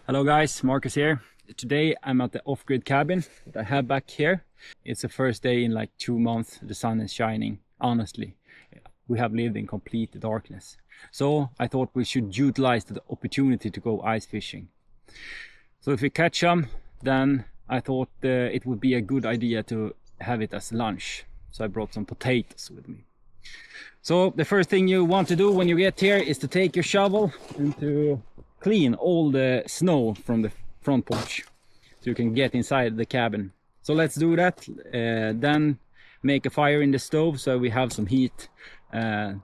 Hello guys, Marcus here. Today I'm at the off-grid cabin that I have back here. It's the first day in like 2 months. The sun is shining. Honestly, we have lived in complete darkness. So I thought we should utilize the opportunity to go ice fishing. So if we catch some, then I thought it would be a good idea to have it as lunch. So I brought some potatoes with me. So the first thing you want to do when you get here is to take your shovel and to clean all the snow from the front porch so you can get inside the cabin. So let's do that. Then make a fire in the stove so we have some heat. Then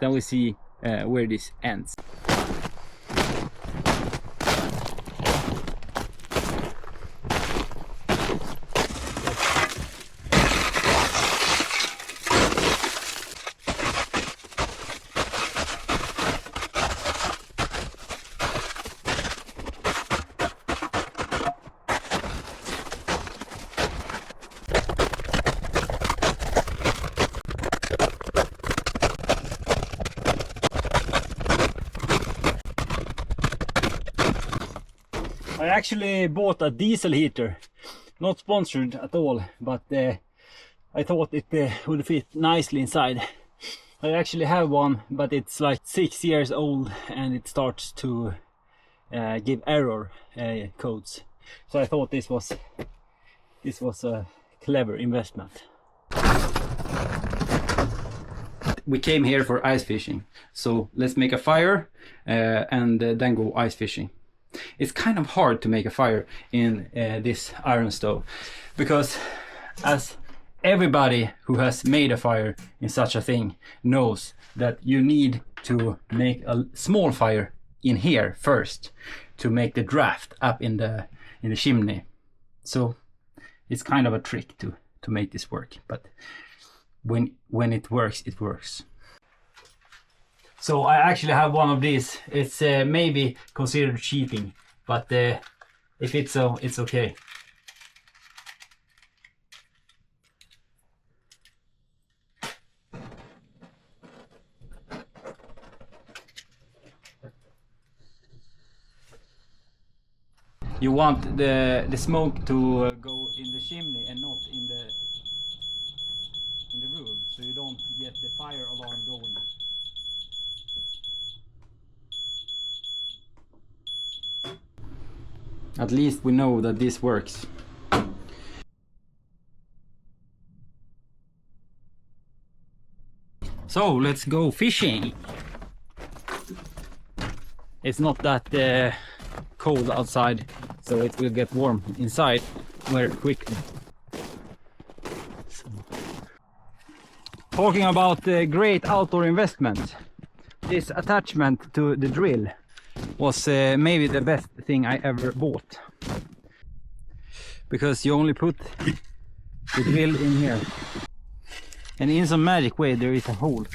we see where this ends. I actually bought a diesel heater, not sponsored at all, but I thought it would fit nicely inside. I actually have one, but it's like 6 years old and it starts to give error codes. So I thought this was a clever investment. We came here for ice fishing, so let's make a fire and then go ice fishing. It's kind of hard to make a fire in this iron stove, because as everybody who has made a fire in such a thing knows that you need to make a small fire in here first to make the draft up in the chimney. So it's kind of a trick to make this work, but when it works, it works. So I actually have one of these. It's maybe considered cheating, but if it's so, it's okay. You want the smoke to go in the chimney and not in the room, so you don't get the fire alarm going. At least we know that this works. So let's go fishing. It's not that cold outside, so it will get warm inside very quickly. Talking about great outdoor investment, this attachment to the drill was maybe the best thing I ever bought, because you only put the drill in here and in some magic way there is a hole.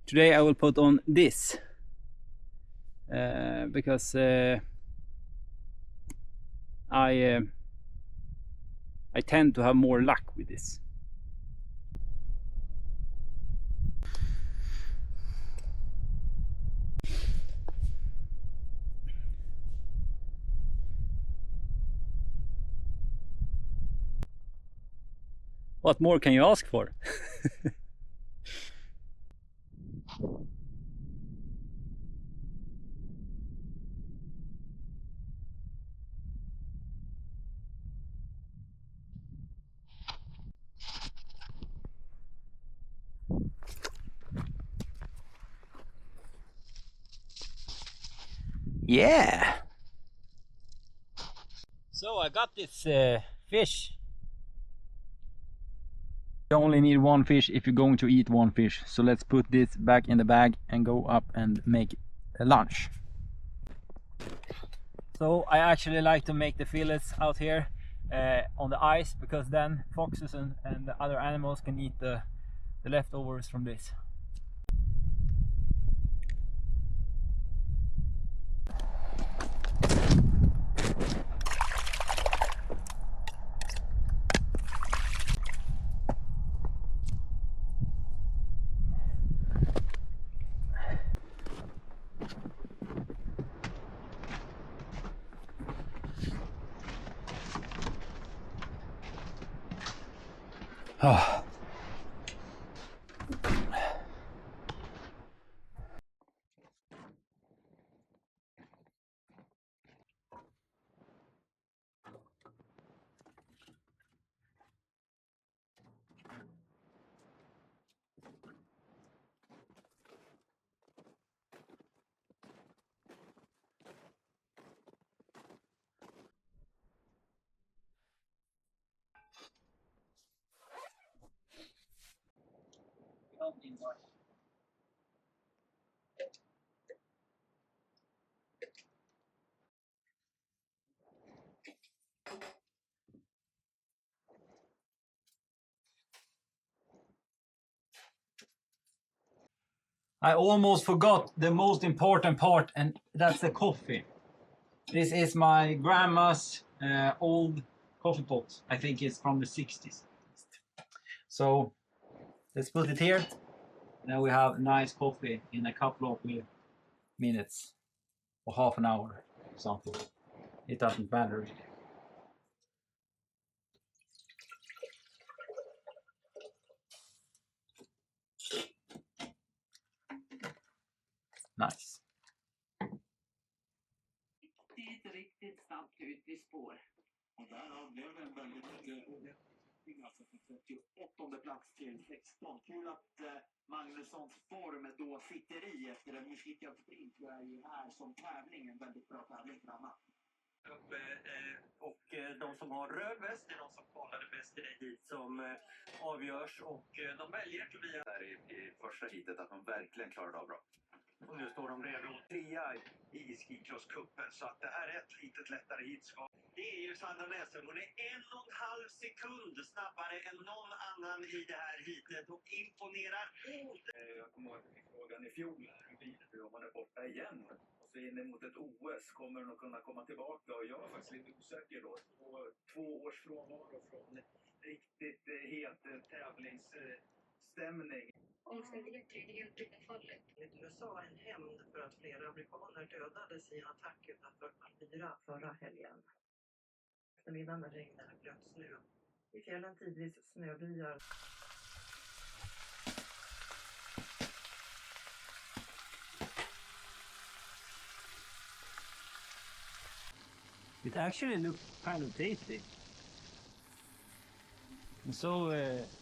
Today I will put on this because I tend to have more luck with this. What more can you ask for? Yeah! So I got this fish. You only need one fish if you're going to eat one fish. So let's put this back in the bag and go up and make a lunch. So I actually like to make the fillets out here on the ice, because then foxes and the other animals can eat the leftovers from this. Oh. I almost forgot the most important part, and that's the coffee. This is my grandma's old coffee pot. I think it's from the 60s. So let's put it here. Now we have nice coffee in a couple of minutes or half an hour or something. It doesn't matter really. Nice. Riktigt snabbt ut vid spår. Och därav blev det en väldigt alltså från 38:e plats till 16. Kul att Magnussons form då sitter i efter en misslyckad sprint. Det är ju här som tävling en väldigt bra tävling för Anna. Och de som har röd väst är de som kvalade bäst i det hit som avgörs. Och de väljer Tobias där i första hitet att de verkligen klarade av bra. Och nu står de redo trea i skicrosscupen, så att det här är ett litet lättare hitskap. Det är ju Sandra Näsström. Hon är 1,5 sekund snabbare än någon annan i det här hitet och imponerar. Jag kommer ihåg frågan i fjol hur blir det om man är borta igen och så in emot ett OS, kommer den att kunna komma tillbaka? Och jag var faktiskt lite osäker då. 2 års frånvaro från riktigt het tävlingsstämning. Omständigheter i det enskilda fallet. USA en hämnd för att flera amerikaner dödades i en attack utanför Palmyra förra helgen. Eftermiddagen när regnen blöt snö. I fjällen tidvis snöbyar. It actually looks kind of tasty. And so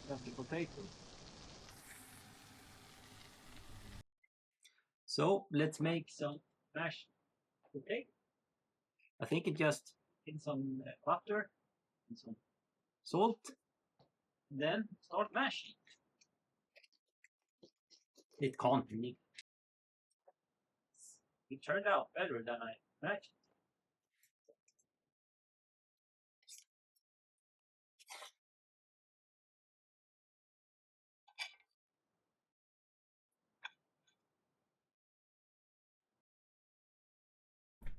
that's the potato. So let's make some mashed potato. I think it just in some butter and some salt, and then start mashing. It can't be. It turned out better than I imagined.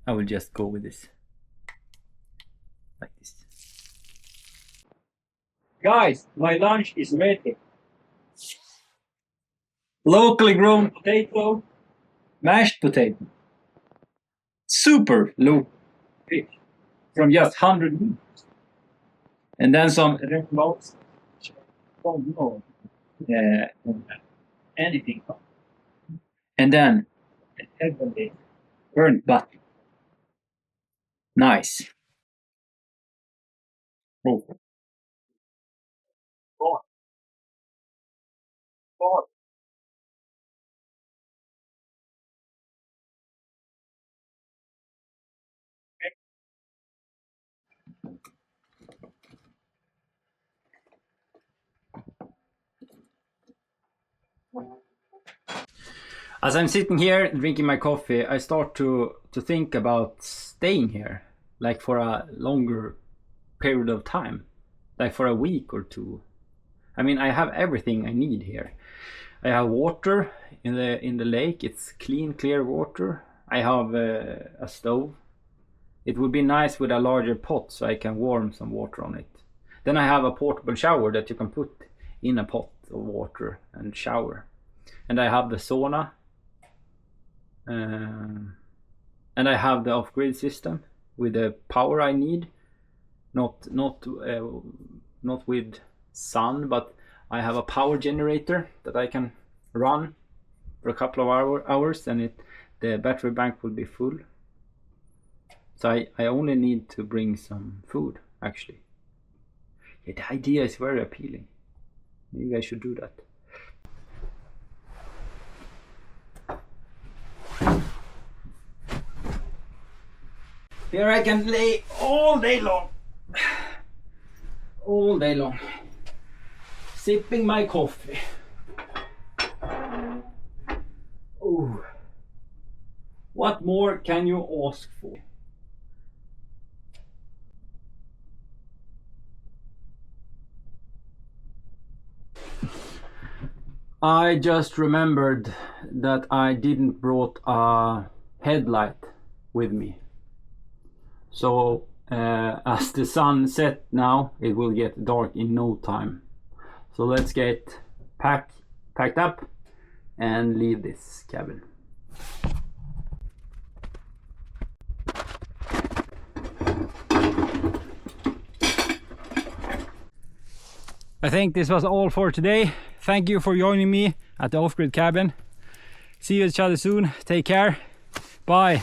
I will just go with this. Like this. Guys, my lunch is ready. Locally grown potato, mashed potato. Super low fish from just 100 meters. And then some red cloves. Don't know anything. And then heavily burnt butter. Nice. Oh. As I'm sitting here drinking my coffee, I start to think about staying here, like for a longer period of time, like for a week or two. I mean, I have everything I need here. I have water in the lake. It's clean, clear water. I have a stove. It would be nice with a larger pot so I can warm some water on it. Then I have a portable shower that you can put in a pot of water and shower. And I have the sauna. And I have the off-grid system with the power I need, not with sun, but I have a power generator that I can run for a couple of hours, and the battery bank will be full. So I only need to bring some food, actually. Yeah, the idea is very appealing. Maybe I should do that. Here I can lay all day long. All day long. Sipping my coffee. Oh. What more can you ask for? I just remembered that I didn't brought a headlight with me. So as the sun set now, it will get dark in no time. So let's get packed up and leave this cabin. I think this was all for today. Thank you for joining me at the off-grid cabin. See you each other soon. Take care. Bye.